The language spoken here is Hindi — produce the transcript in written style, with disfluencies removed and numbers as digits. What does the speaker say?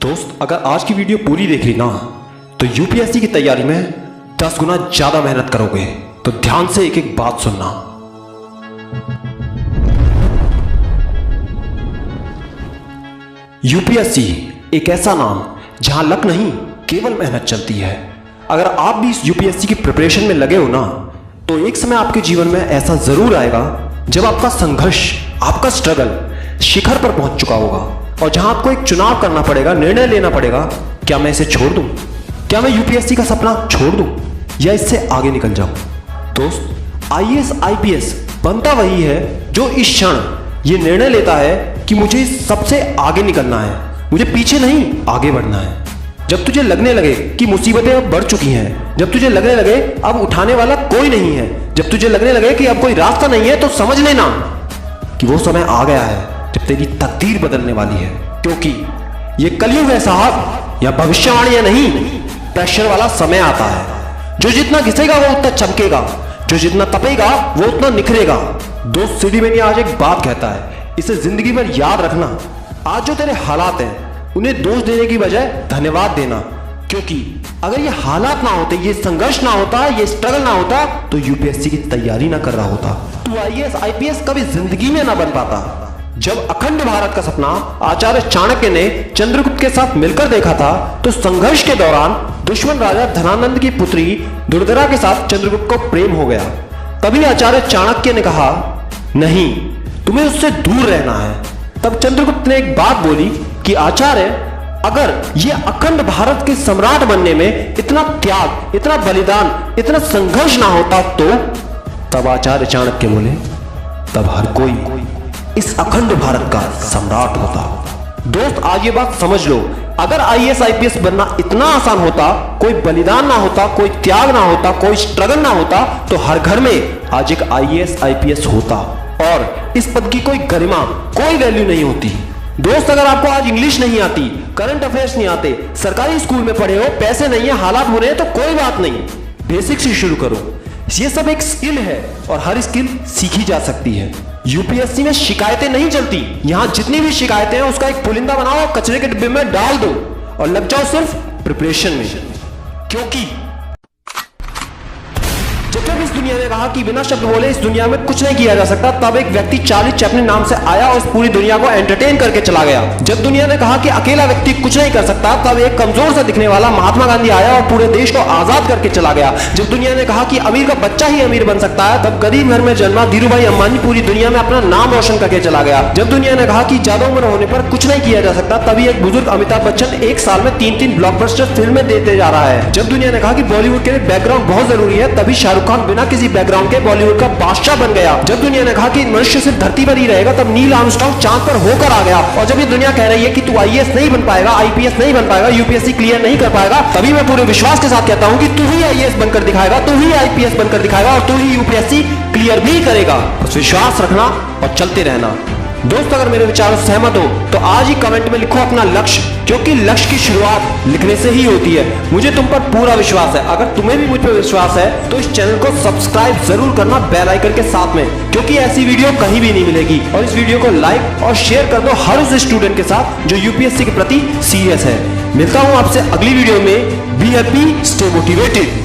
दोस्त, अगर आज की वीडियो पूरी देख ली ना तो यूपीएससी की तैयारी में 10 गुना ज्यादा मेहनत करोगे। तो ध्यान से एक एक बात सुनना। यूपीएससी एक ऐसा नाम जहां लक नहीं केवल मेहनत चलती है। अगर आप भी इस यूपीएससी की प्रिपरेशन में लगे हो ना तो एक समय आपके जीवन में ऐसा जरूर आएगा जब आपका संघर्ष, आपका स्ट्रगल शिखर पर पहुंच चुका होगा और जहां आपको एक चुनाव करना पड़ेगा, निर्णय लेना पड़ेगा। क्या मैं इसे छोड़ दूं? क्या मैं यूपीएससी का सपना छोड़ दूं या इससे आगे निकल जाऊं? दोस्त, आईएएस आईपीएस बनता वही है जो इस क्षण ये निर्णय लेता है कि मुझे सबसे आगे निकलना है, मुझे पीछे नहीं आगे बढ़ना है। जब तुझे लगने लगे कि मुसीबतें अब बढ़ चुकी हैं, जब तुझे लगने लगे अब उठाने वाला कोई नहीं है, जब तुझे लगने लगे कि अब कोई रास्ता नहीं है, तो समझ लेना कि वो समय आ गया है जब तेरी तकदीर बदलने वाली है। क्योंकि ये कलयुग है साहब, या भविष्यवाणी नहीं, प्रेशर वाला समय आता है। जो जितना घिसेगा वो उतना चमकेगा, जो जितना तपेगा वो उतना निखरेगा। दोस्त, सीडी में आज एक बात कहता है, इसे जिंदगी भर याद रखना। आज जो तेरे हालात हैं उन्हें दोष देने की बजाय धन्यवाद देना। क्योंकि अगर ये हालात ना होते, ये संघर्ष ना होता, ये स्ट्रगल ना होता तो यूपीएससी की तैयारी ना कर रहा होता, तू आईएएस आईपीएस कभी जिंदगी में ना बन पाता। जब अखंड भारत का सपना आचार्य चाणक्य ने चंद्रगुप्त के साथ मिलकर देखा था तो संघर्ष के दौरान दुश्मन राजा धनानंद की पुत्री दुर्धरा के साथ चंद्रगुप्त को प्रेम हो गया। तभी आचार्य चाणक्य ने कहा, नहीं, तुम्हें उससे दूर रहना है। तब चंद्रगुप्त ने एक बात बोली कि आचार्य, अगर ये अखंड भारत के सम्राट बनने में इतना त्याग, इतना बलिदान, इतना संघर्ष ना होता तो? तब आचार्य चाणक्य बोले, तब हर कोई इस अखंड भारत का सम्राट होता। दोस्त, आज ये बात समझ लो, अगर आईएएस आईपीएस बनना इतना आसान होता, कोई बलिदान ना होता, कोई त्याग ना होता, कोई स्ट्रगल ना होता, तो हर घर में आज एक आईएएस आईपीएस होता और इस पद की कोई गरिमा, कोई वैल्यू नहीं होती। दोस्त, अगर आपको आज इंग्लिश नहीं आती, करंट अफेयर्स नहीं आते, सरकारी स्कूल में पढ़े हो, पैसे नहीं है, हालात बुरे हैं, तो कोई बात नहीं, बेसिक से शुरू करो। ये सब एक स्किल है और हर स्किल सीखी जा सकती है। यूपीएससी में शिकायतें नहीं चलती। यहां जितनी भी शिकायतें हैं उसका एक पुलिंदा बनाओ, कचरे के डिब्बे में डाल दो और लग जाओ सिर्फ प्रिपरेशन में। क्योंकि जब इस दुनिया ने कहा कि बिना शब्द बोले इस दुनिया में कुछ नहीं किया जा सकता, तब एक व्यक्ति चार्ली चैपलिन नाम से आया और इस पूरी दुनिया को एंटरटेन करके चला गया। जब दुनिया ने कहा कि अकेला व्यक्ति कुछ नहीं कर सकता, तब एक कमजोर से दिखने वाला महात्मा गांधी आया और पूरे देश को आजाद करके चला गया। जब दुनिया ने कहा कि अमीर का बच्चा ही अमीर बन सकता है, तब गरीब घर में जन्मा धीरूभाई अंबानी पूरी दुनिया में अपना नाम रोशन करके चला गया। जब दुनिया ने कहा कि ज्यादा उम्र होने पर कुछ नहीं किया जा सकता, तभी एक बुजुर्ग अमिताभ बच्चन एक साल में 3-3 ब्लॉकबस्टर फिल्में देते जा रहा है। जब दुनिया ने कहा कि बॉलीवुड के लिए बैकग्राउंड बहुत जरूरी है, तभी शाहरुख खान बिना किसी बैकग्राउंड के बॉलीवुड का बादशाह बन गया। जब दुनिया ने कहा कि मनुष्य सिर्फ धरती पर ही रहेगा, तब नील आर्मस्ट्रांग चांद पर होकर आ गया। और जब ये दुनिया कह रही है कि तू आईएएस नहीं बन पाएगा, आईपीएस नहीं बन पाएगा, यूपीएससी क्लियर नहीं कर पाएगा, तभी मैं पूरे विश्वास के साथ कहता हूं कि तू ही आईएएस बनकर दिखाएगा, तू ही आईपीएस बनकर दिखाएगा और तू ही यूपीएससी क्लियर भी करेगा। बस विश्वास रखना और चलते रहना। दोस्त, अगर मेरे विचारों से सहमत हो तो आज ही कमेंट में लिखो अपना लक्ष्य, क्योंकि लक्ष्य की शुरुआत लिखने से ही होती है। मुझे तुम पर पूरा विश्वास है। अगर तुम्हें भी मुझ पर विश्वास है तो इस चैनल को सब्सक्राइब जरूर करना बेल आइकन के साथ में, क्योंकि ऐसी वीडियो कहीं भी नहीं मिलेगी। और इस वीडियो को लाइक और शेयर कर दो हर उस स्टूडेंट के साथ जो यूपीएससी के प्रति सीरियस है। मिलता हूं आपसे अगली वीडियो में। Be happy, stay motivated.